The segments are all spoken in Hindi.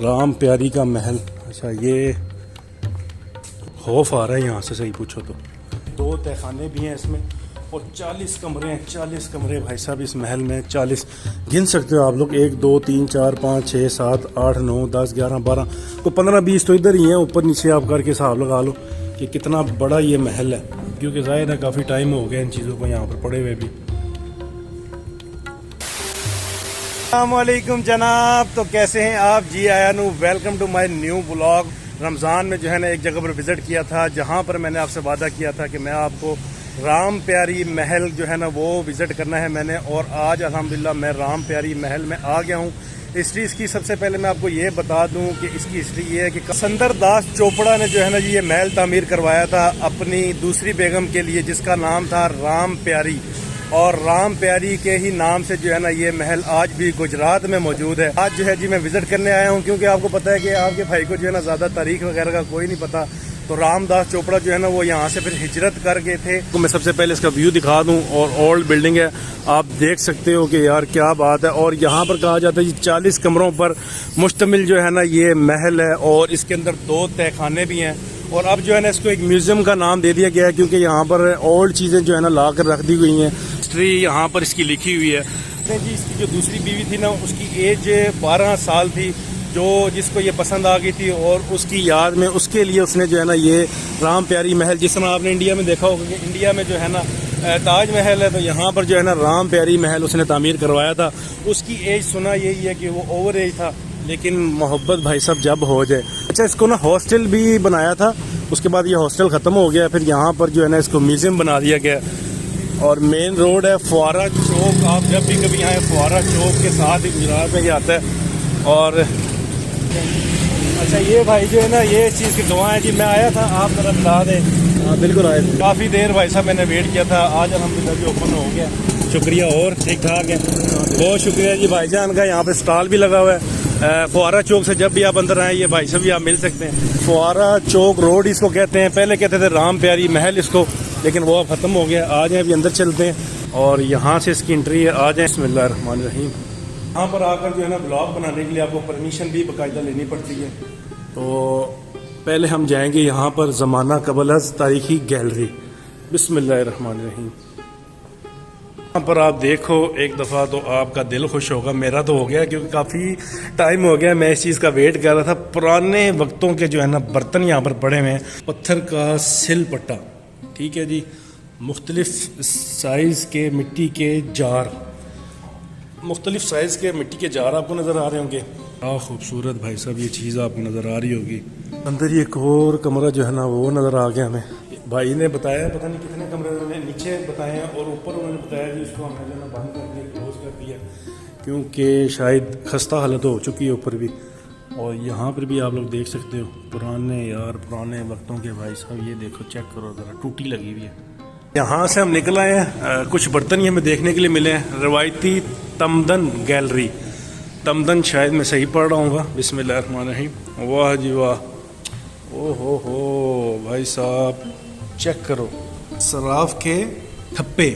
राम प्यारी का महल। अच्छा, ये खौफ आ रहा है यहाँ से, सही पूछो तो। 2 तहखाने भी हैं इसमें और 40 कमरे हैं। 40 कमरे भाई साहब इस महल में। 40 गिन सकते हो आप लोग, 1 2 3 4 5 6 7 8 9 10 11 12 तो 15 20 तो इधर ही हैं। ऊपर नीचे आप करके हिसाब लगा लो कि कितना बड़ा ये महल है, क्योंकि ज़ाहिर है काफ़ी टाइम हो गया इन चीज़ों को यहाँ पर पड़े हुए भी। अस्सलामुअलैकुम जनाब, तो कैसे हैं आप? जी आया नू, welcome to my new blog. Ramzan में जो है ना एक जगह पर विज़िट किया था, जहाँ पर मैंने आपसे वादा किया था कि मैं आपको राम प्यारी महल जो है ना वो विज़िट करना है मैंने। और आज अल्हम्दुलिल्लाह मैं राम प्यारी महल में आ गया हूँ। हिस्ट्री इसकी सबसे पहले मैं आपको ये बता दूं कि इसकी हिस्ट्री ये है कि कसंदर दास चोपड़ा ने जो है ना ये महल तामीर करवाया था अपनी दूसरी बेगम के लिए, जिसका नाम था राम प्यारी। और राम प्यारी के ही नाम से जो है ना ये महल आज भी गुजरात में मौजूद है। आज जो है जी मैं विज़िट करने आया हूँ, क्योंकि आपको पता है कि आपके भाई को जो है ना ज़्यादा तारीख वगैरह का कोई नहीं पता। तो रामदास चोपड़ा जो है ना वो यहाँ से फिर हिजरत कर गए थे। तो मैं सबसे पहले इसका व्यू दिखा दूँ, और ओल्ड बिल्डिंग है, आप देख सकते हो कि यार क्या बात है। और यहाँ पर कहा जाता है कि 40 कमरों पर मुश्तमिल जो है ना ये महल है, और इसके अंदर 2 तहखाने भी हैं। और अब जो है ना इसको एक म्यूज़ियम का नाम दे दिया गया है, क्योंकि यहाँ पर ओल्ड चीज़ें जो है ना ला कर रख दी गई हैं। हिस्ट्री यहाँ पर इसकी लिखी हुई है जी। इसकी जो दूसरी बीवी थी ना उसकी एज 12 साल थी, जो जिसको ये पसंद आ गई थी, और उसकी याद में उसके लिए उसने जो है ना ये राम प्यारी महल, जिस तरह आपने इंडिया में देखा होगा कि इंडिया में जो है ना ताज महल है, तो यहाँ पर जो है ना राम प्यारी महल उसने तामीर करवाया था। उसकी एज सुना यही है कि वो ओवर एज था, लेकिन मोहब्बत भाई साहब जब हो जाए। अच्छा, इसको ना हॉस्टल भी बनाया था, उसके बाद ये हॉस्टल ख़त्म हो गया, फिर यहाँ पर जो है ना इसको म्यूज़ियम बना दिया गया। और मेन रोड है फुआरा चौक। आप जब भी कभी आए फुआरा चौक के साथ ही गुजरात में ही आता है। और अच्छा, ये भाई जो है ना ये इस चीज़ की दुआ है जी। मैं आया था, आप जरा बता दें। हाँ बिल्कुल आए थे। काफ़ी देर भाई साहब मैंने वेट किया था, आज अल्हम्दुलिल्लाह भी ओपन हो गया। शुक्रिया, और ठीक ठाक है, बहुत शुक्रिया जी भाईजान का। यहाँ पे स्टॉल भी लगा हुआ है। फुआरा चौक से जब भी आप अंदर आए ये भाई साहब भी आप मिल सकते हैं। फुआरा चौक रोड इसको कहते हैं, पहले कहते थे राम प्यारी महल इसको, लेकिन वो अब ख़त्म हो गया। आ जाए अभी अंदर चलते हैं, और यहाँ से इसकी एंट्री है। आ जाए, बिस्मिल्लाहिर्रहमानिर्रहीम। यहाँ पर आकर जो है ना ब्लॉग बनाने के लिए आपको परमिशन भी बाकायदा लेनी पड़ती है। तो पहले हम जाएंगे यहाँ पर ज़माना कबल अज़ तारीखी गैलरी। बिस्मिल्लाहिर्रहमानिर्रहीम। यहाँ पर आप देखो एक दफ़ा तो आपका दिल खुश होगा। मेरा तो हो गया, क्योंकि काफ़ी टाइम हो गया मैं इस चीज़ का वेट कर रहा था। पुराने वक्तों के जो है ना बर्तन यहाँ पर पड़े हुए हैं। पत्थर का सिल पट्टा, ठीक है जी, मुख्तलिफ साइज़ के मिट्टी के जार, मुख्तलिफ साइज़ के मिट्टी के जार आपको नज़र आ रहे होंगे। क्या खूबसूरत भाई साहब ये चीज़ आपको नज़र आ रही होगी। अंदर ही एक और कमरा जो है ना वो नज़र आ गया हमें। भाई ने बताया, पता नहीं कितने कमरे उन्होंने नीचे बताए हैं, और ऊपर उन्होंने बताया कि इसको हमने जो है बंद कर दिया, क्लोज कर दिया, क्योंकि शायद खस्ता हालत हो चुकी है ऊपर भी। और यहाँ पर भी आप लोग देख सकते हो पुराने पुराने वक्तों के भाई साहब। ये देखो, चेक करो ज़रा, टूटी लगी हुई है। यहाँ से हम निकल आए हैं, कुछ बर्तन ही हमें देखने के लिए मिले हैं। रवायती तमदन गैलरी, तमदन शायद मैं सही पढ़ रहा हूँ। बिस्मिल्लाहिर्रहमानिर्रहीम। वाह जी वाह, ओ हो भाई साहब, चेक करो, सराफ के ठप्पे।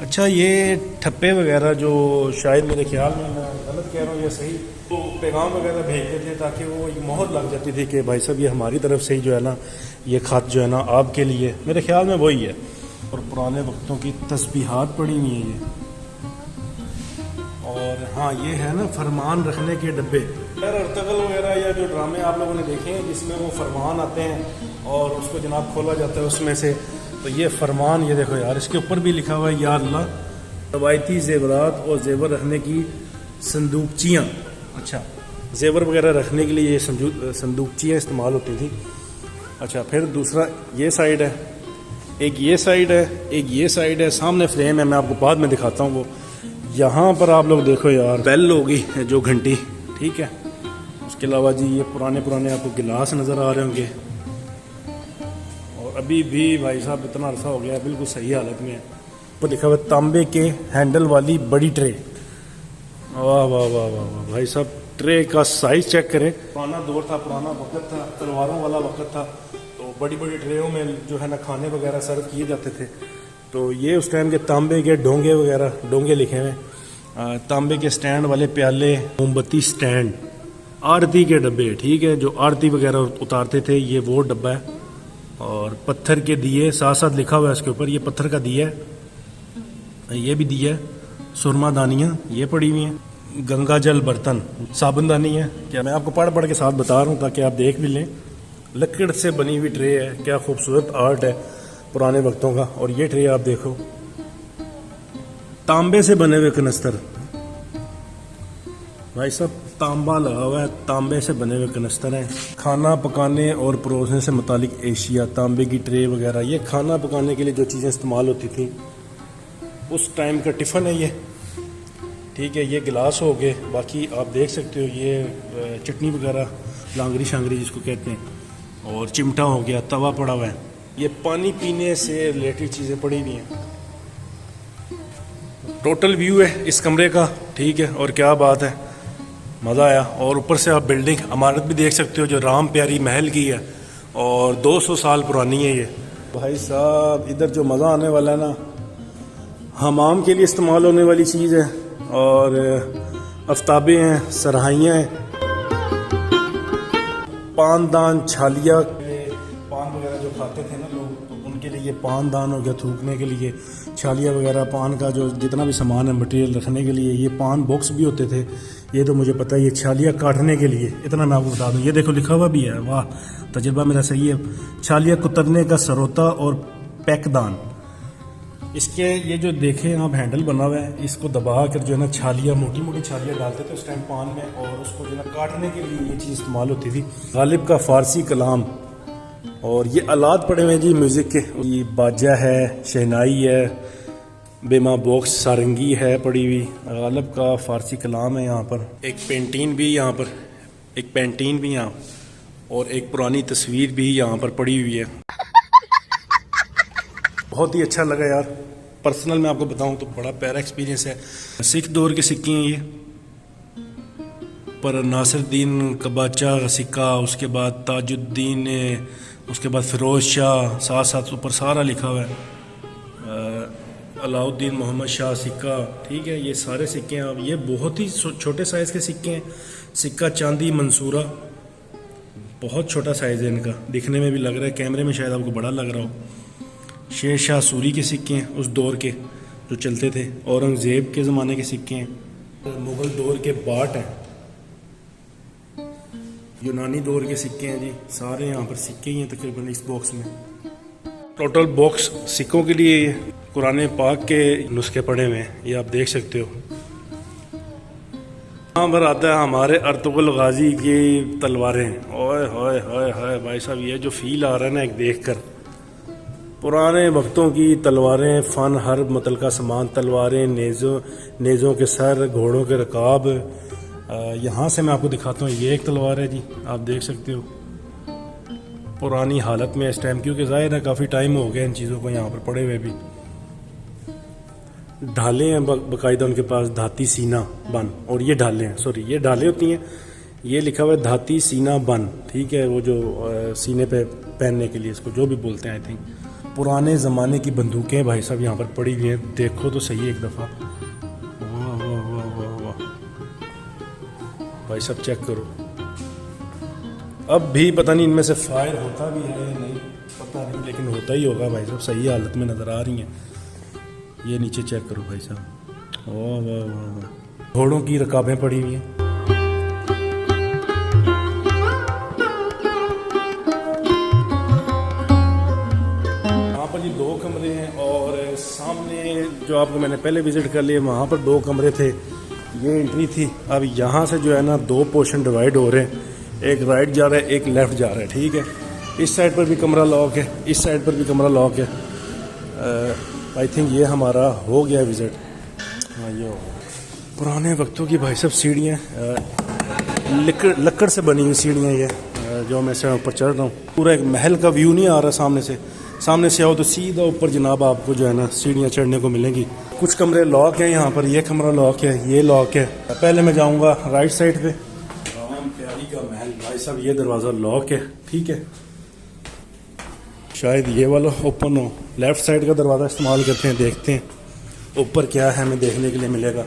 अच्छा, ये ठप्पे वगैरह जो शायद मेरे ख्याल में, मैं गलत कह रहा हूँ या सही, तो पैगाम वगैरह भेजते थे ताकि वो मोहर लग जाती थी कि भाई साहब ये हमारी तरफ से ही जो है ना ये खत जो है ना आपके लिए, मेरे ख्याल में वही है। और पुराने वक्तों की तस्बीहात पड़ी हुई हैं ये। और हाँ, ये है ना फरमान रखने के डब्बे। यार अर्तगल वगैरह या जो ड्रामे आप लोगों ने देखे हैं जिसमें वो फरमान आते हैं और उसको जनाब खोला जाता है उसमें से, तो ये फरमान, ये देखो यार, इसके ऊपर भी लिखा हुआ है या अल्लाह, रवायती जेवरात और जेवर रखने की संदूकचियाँ। अच्छा, जेवर वगैरह रखने के लिए ये संदूकचियाँ इस्तेमाल होती थी। अच्छा, फिर दूसरा ये साइड है, एक ये साइड है, एक ये साइड है, सामने फ्रेम है, मैं आपको बाद में दिखाता हूँ वो। यहाँ पर आप लोग देखो यार, बेल होगी जो घंटी, ठीक है। उसके अलावा जी ये पुराने आपको गिलास नज़र आ रहे होंगे। और अभी भी भाई साहब इतना अरसा हो गया है, बिल्कुल सही हालत में है। तो लिखा हुआ तांबे के हैंडल वाली बड़ी ट्रे। वाह वाह वाह वाह वाह भाई साहब, ट्रे का साइज चेक करें। पुराना दौर था, पुराना वक्त था, तलवारों वाला वक्त था, तो बड़ी ट्रेयों में जो है ना खाने वगैरह सर्व किए जाते थे। तो ये उस टाइम के तांबे के डोंगे वगैरह, डोंगे लिखे हुए, तांबे के स्टैंड वाले प्याले, मोमबत्ती स्टैंड, आरती के डब्बे, ठीक है, जो आरती वगैरह उतारते थे, ये वो डब्बा है। और पत्थर के दिए साथ साथ लिखा हुआ है इसके ऊपर, ये पत्थर का दिया है, ये भी दिया है। सुरमा दानियाँ ये पड़ी हुई हैं। गंगा जल बर्तन, साबुनदानी है। क्या मैं आपको पढ़ पढ़ के साथ बता रहा हूँ ताकि आप देख भी लें। लकड़ से बनी हुई ट्रे है, क्या खूबसूरत आर्ट है पुराने वक्तों का। और ये ट्रे आप देखो, तांबे से बने हुए कनस्तर, भाई साहब तांबा लगा हुआ है, तांबे से बने हुए कनस्तर हैं। खाना पकाने और परोसने से मुतालिक एशिया, तांबे की ट्रे वगैरह, ये खाना पकाने के लिए जो चीज़ें इस्तेमाल होती थी उस टाइम का टिफ़न है ये, ठीक है। ये गिलास हो गए, बाकी आप देख सकते हो ये चटनी वगैरह, लांगरी शांगरी जिसको कहते हैं। और चिमटा हो गया, तवा पड़ा हुआ है। ये पानी पीने से रिलेटेड चीज़ें पड़ी हुई हैं। टोटल व्यू है इस कमरे का, ठीक है। और क्या बात है, मज़ा आया। और ऊपर से आप बिल्डिंग इमारत भी देख सकते हो जो राम प्यारी महल की है और 200 साल पुरानी है ये। भाई साहब इधर जो मज़ा आने वाला है ना, हमाम के लिए इस्तेमाल होने वाली चीज़ है। और आफ्ताबे हैं, सरहाइयाँ हैं, पानदान, छालिया, पान वगैरह जो खाते थे ना लोग, तो उनके लिए ये पानदान हो गया, थूकने के लिए। छालिया वगैरह, पान का जो जितना भी सामान है मटेरियल रखने के लिए। ये पान बॉक्स भी होते थे, ये तो मुझे पता है। ये छालिया काटने के लिए, इतना मैं आपको बता दूं, ये देखो लिखा हुआ भी है, वाह तजुर्बा मेरा सही है। छालिया कुतरने का सरोता और पैकदान। इसके ये जो देखें आप हैंडल बना हुआ है, इसको दबा कर जो है ना छालियाँ, मोटी मोटी छालियाँ डालते थे उस टाइम पान में, और उसको जो है ना काटने के लिए ये चीज़ इस्तेमाल होती थी। गालिब का फ़ारसी कलाम। और ये आलात पड़े हुए हैं जी म्यूज़िक के, ये बाजा है, शहनाई है, बेमा बॉक्स, सारंगी है पड़ी हुई। गालिब का फ़ारसी कलाम है यहाँ पर। एक पेंटिन भी यहाँ पर, एक पेंटिन भी यहाँ, और एक पुरानी तस्वीर भी यहाँ पर पड़ी हुई है। बहुत ही अच्छा लगा यार, पर्सनल मैं आपको बताऊं तो बड़ा प्यारा एक्सपीरियंस है। सिख दौर के सिक्के हैं ये, पर नासिरुद्दीन कबाचा का सिक्का, उसके बाद ताजुद्दीन, उसके बाद फिरोज शाह, साथ साथ ऊपर सारा लिखा हुआ है, अलाउद्दीन मोहम्मद शाह सिक्का, ठीक है। ये सारे सिक्के हैं। अब ये बहुत ही छोटे साइज़ के सिक्के हैं। सिक्का चांदी मंसूरा, बहुत छोटा साइज़ है इनका, दिखने में भी लग रहा है, कैमरे में शायद आपको बड़ा लग रहा हो। शेर शाह सूरी के सिक्के हैं उस दौर के जो चलते थे। औरंगज़ेब के ज़माने के सिक्के हैं। मुग़ल दौर के बाट हैं। यूनानी दौर के सिक्के हैं जी, सारे यहाँ पर सिक्के ही हैं तकरीबन इस बॉक्स में। टोटल बॉक्स सिक्कों के लिए कुरान पाक के नुस्खे पड़े हुए हैं, ये आप देख सकते हो। यहाँ पर आता है हमारे अर्तुगरुल गाजी की तलवारें। ओए होए होए होए भाई साहब, ये जो फील आ रहा है ना एक देख कर, पुराने वक्तों की तलवारें, फ़न हर मुतलका सामान, तलवारें, नेज़ों के सर, घोड़ों के रकाब। यहाँ से मैं आपको दिखाता हूँ, ये एक तलवार है जी, आप देख सकते हो पुरानी हालत में इस टाइम, क्योंकि ज़ाहिर है काफ़ी टाइम हो गया इन चीज़ों को यहाँ पर पड़े हुए भी। ढाले हैं बाकायदा उनके पास, धाती सीना बन। और ये ढाले हैं, सॉरी ये ढाले होती हैं, ये लिखा हुआ है धाती सीना बन, ठीक है। वो जो सीने पे पहनने के लिए, इसको जो भी बोलते हैं आई थिंक। पुराने ज़माने की बंदूकें भाई साहब यहाँ पर पड़ी हुई हैं, देखो तो सही एक दफ़ा। वाह वाह वाह वाह वाह भाई साहब, चेक करो। अब भी पता नहीं इनमें से फायर होता भी है या नहीं, पता नहीं, लेकिन होता ही होगा भाई साहब, सही हालत में नज़र आ रही हैं। ये नीचे चेक करो भाई साहब, वाह वाह वाह वाह। घोड़ों की रकाबें पड़ी हुई हैं। जी 2 कमरे हैं, और सामने जो आपको मैंने पहले विज़िट कर लिए वहाँ पर 2 कमरे थे, ये एंट्री थी। अब यहाँ से जो है ना 2 पोर्शन डिवाइड हो रहे हैं, एक राइट जा रहा है, एक लेफ़्ट जा रहा है, ठीक है। इस साइड पर भी कमरा लॉक है, इस साइड पर भी कमरा लॉक है। आई थिंक ये हमारा हो गया विज़िट। हाँ ये हो गया। पुराने वक्तों की भाई साहब सीढ़ियाँ, लकड़ से बनी हुई सीढ़ियाँ, ये जो मैं से ऊपर चढ़ रहा हूँ। पूरा एक महल का व्यू नहीं आ रहा सामने से, सामने से आओ तो सीधा ऊपर जनाब आपको जो है ना सीढ़ियाँ चढ़ने को मिलेंगी। कुछ कमरे लॉक हैं यहाँ पर, ये कमरा लॉक है, ये लॉक है। पहले मैं जाऊँगा राइट साइड पे, राम प्यारी का महल। भाई साहब ये दरवाज़ा लॉक है, ठीक है, शायद ये वाला ओपन हो। लेफ़्ट साइड का दरवाज़ा इस्तेमाल करते हैं, देखते हैं ऊपर क्या है, हमें देखने के लिए मिलेगा।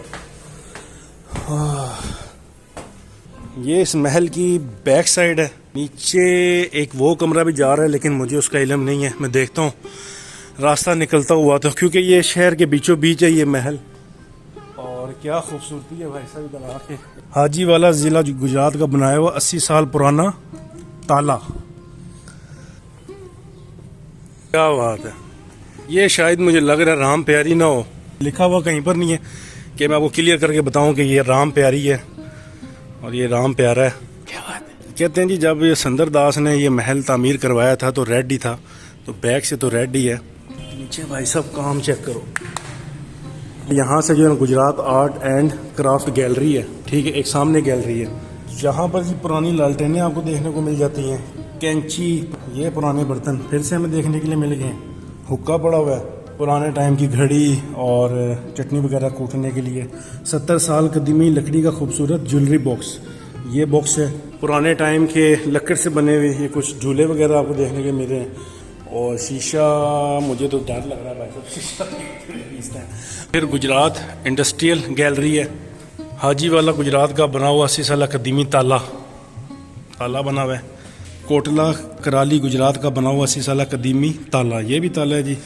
ये इस महल की बैक साइड है। नीचे एक वो कमरा भी जा रहा है लेकिन मुझे उसका इल्म नहीं है, मैं देखता हूँ रास्ता निकलता हुआ तो, क्योंकि ये शहर के बीचों बीच है ये महल। और क्या खूबसूरती है भाई साहब इधर आके। हाजी वाला जिला गुजरात का बनाया हुआ 80 साल पुराना ताला, क्या बात है। ये शायद मुझे लग रहा है राम प्यारी ना हो, लिखा हुआ कहीं पर नहीं है कि मैं आपको क्लियर करके बताऊं कि ये राम प्यारी है और ये राम प्यारा है। क्या बात है। कहते हैं जी जब ये सुंदर दास ने ये महल तामीर करवाया था तो रेड ही था, तो बैक से तो रेड ही है। नीचे भाई साहब काम चेक करो। यहाँ से जो है Gujarat art and craft gallery है, ठीक है, एक सामने गैलरी है जहाँ पर जी पुरानी लालटेनें आपको देखने को मिल जाती हैं, कैंची, ये पुराने बर्तन फिर से हमें देखने के लिए मिल गए, हुक्का पड़ा हुआ है, पुराने टाइम की घड़ी और चटनी वगैरह कूटने के लिए, 70 साल कदीमी लकड़ी का खूबसूरत ज्वेलरी बॉक्स, ये बॉक्स है, पुराने टाइम के लकड़ से बने हुए ये कुछ झूले वगैरह आपको देखने के मिल रहे हैं। और शीशा, मुझे तो डर लग रहा है भाई साहब शीशा। फिर गुजरात इंडस्ट्रियल गैलरी है, हाजी वाला गुजरात का बना हुआ 80 साल कदीमी ताला बना हुआ है। कोटला कराली गुजरात का बना हुआ 80 साल कदीमी ताला, ये भी ताला है जी,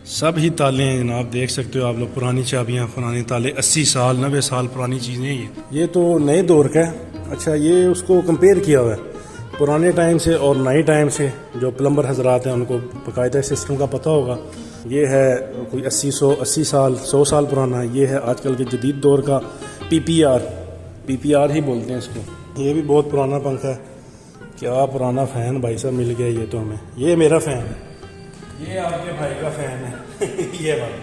सब ही ताले हैं जनाब, देख सकते हो आप लोग, पुरानी चाबियाँ, पुराने ताले, 80 साल 90 साल पुरानी चीज़ें ये तो नए दौर का है। अच्छा, ये उसको कंपेयर किया हुआ है पुराने टाइम से और नए टाइम से। जो प्लम्बर हजरात हैं उनको बाकायदा सिस्टम का पता होगा। ये है कोई 80 साल 100 साल पुराना, ये है आजकल के जदीद दौर का पीपीआर ही बोलते हैं इसको। ये भी बहुत पुराना पंखा है, क्या पुराना फ़ैन भाई साहब मिल गया ये तो हमें। ये मेरा फ़ैन है, ये आपके भाई का फ़ैन है ये भाई।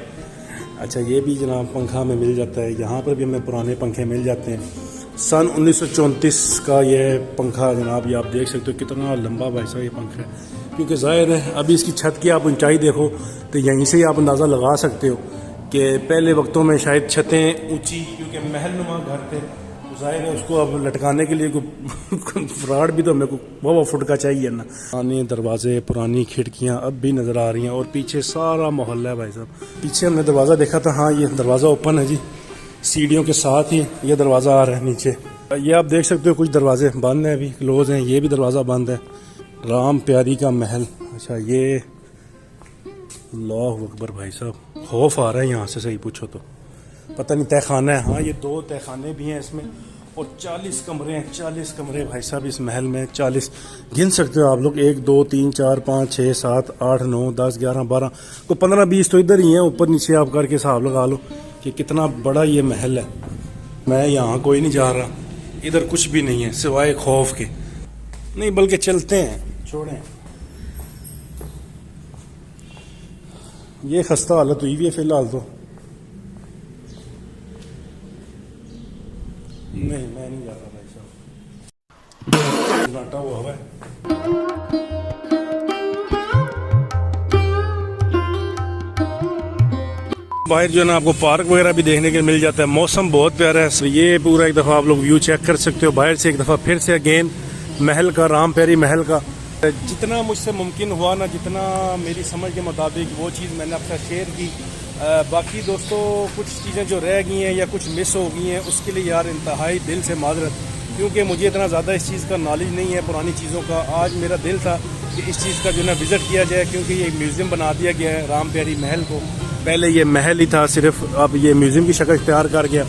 अच्छा, ये भी जनाब पंखा हमें मिल जाता है, यहाँ पर भी हमें पुराने पंखे मिल जाते हैं। सन 1934 का ये पंखा जनाब, ये आप देख सकते हो कितना लंबा भाई साहब ये पंखा है, क्योंकि ज़ाहिर है अभी इसकी छत की आप ऊंचाई देखो तो यहीं से ही आप अंदाज़ा लगा सकते हो कि पहले वक्तों में शायद छतें ऊंची, क्योंकि महलनुमा घर थे, तो ज़ाहिर है उसको अब लटकाने के लिए कोई फ्राड भी तो हमें को 1 फुट का चाहिए ना। पुराने दरवाजे, पुरानी खिड़कियाँ अब भी नज़र आ रही हैं और पीछे सारा मोहल्ला है भाई साहब। पीछे हमने दरवाज़ा देखा था, हाँ ये दरवाज़ा ओपन है जी, सीढ़ियों के साथ ही ये दरवाज़ा आ रहा है नीचे। ये आप देख सकते हो कुछ दरवाजे बंद हैं, अभी क्लोज हैं, ये भी दरवाज़ा बंद है। राम प्यारी का महल। अच्छा, ये अल्लाह अकबर भाई साहब, खौफ आ रहा है यहाँ से, सही पूछो तो। पता नहीं तहखाना है, हाँ ये 2 तहखाने भी हैं इसमें और 40 कमरे हैं, 40 कमरे भाई साहब इस महल में। 40 गिन सकते हो आप लोग, 1 2 3 4 5 6 7 8 9 10 11 12 को 15 20 तो इधर ही हैं, ऊपर नीचे आप करके हिसाब लगा लो कि कितना बड़ा ये महल है। मैं यहाँ कोई नहीं जा रहा, इधर कुछ भी नहीं है सिवाय खौफ के, नहीं बल्कि चलते हैं, छोड़ें। ये खस्ता हालत हुई भी है फिलहाल तो। नहीं मैं नहीं जा रहा भाई साहब, घाटा हुआ है। बाहर जो है ना आपको पार्क वगैरह भी देखने के मिल जाता है, मौसम बहुत प्यारा है। ये पूरा एक दफ़ा आप लोग व्यू चेक कर सकते हो बाहर से, एक दफ़ा फिर से अगेन महल का, राम प्यारी महल का। जितना मुझसे मुमकिन हुआ ना, जितना मेरी समझ के मुताबिक वो चीज़ मैंने आपके साथ शेयर की। बाकी दोस्तों कुछ चीज़ें जो रह गई हैं या कुछ मिस हो गई हैं उसके लिए यार इंतहाई दिल से माजरत, क्योंकि मुझे इतना ज़्यादा इस चीज़ का नॉलेज नहीं है पुरानी चीज़ों का। आज मेरा दिल था कि इस चीज़ का जो ना विज़िट किया जाए, क्योंकि ये म्यूज़ियम बना दिया गया है राम प्यारी महल को। पहले ये महल ही था सिर्फ, अब ये म्यूज़ियम की शक्ल इख्तियार कर गया।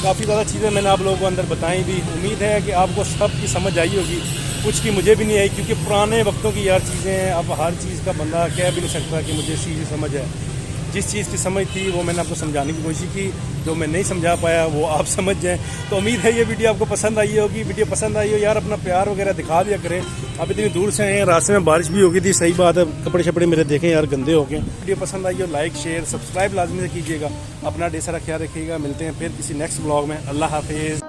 काफ़ी ज़्यादा चीज़ें मैंने आप लोगों को अंदर बताई भी, उम्मीद है कि आपको सब की समझ आई होगी। कुछ की मुझे भी नहीं आई, क्योंकि पुराने वक्तों की यार चीज़ें हैं, अब हर चीज़ का बंदा कह भी नहीं सकता कि मुझे इस चीज़ की समझ है। जिस चीज़ की समझ थी वो मैंने आपको समझाने की कोशिश की, जो मैं नहीं समझा पाया वो आप समझ जाएं। तो उम्मीद है ये वीडियो आपको पसंद आई होगी। वीडियो पसंद आई हो यार अपना प्यार वगैरह दिखा दिया करें। अब इतनी दूर से आए, रास्ते में बारिश भी हो गई थी, सही बात है, कपड़े शपड़े मेरे देखें यार गंदे हो गए। वीडियो पसंद आई हो लाइक शेयर सब्सक्राइब लाजमी से कीजिएगा। अपना ढेर सारा ख्याल रखिएगा। मिलते हैं फिर किसी नेक्स्ट ब्लॉग में। अल्लाह हाफिज़।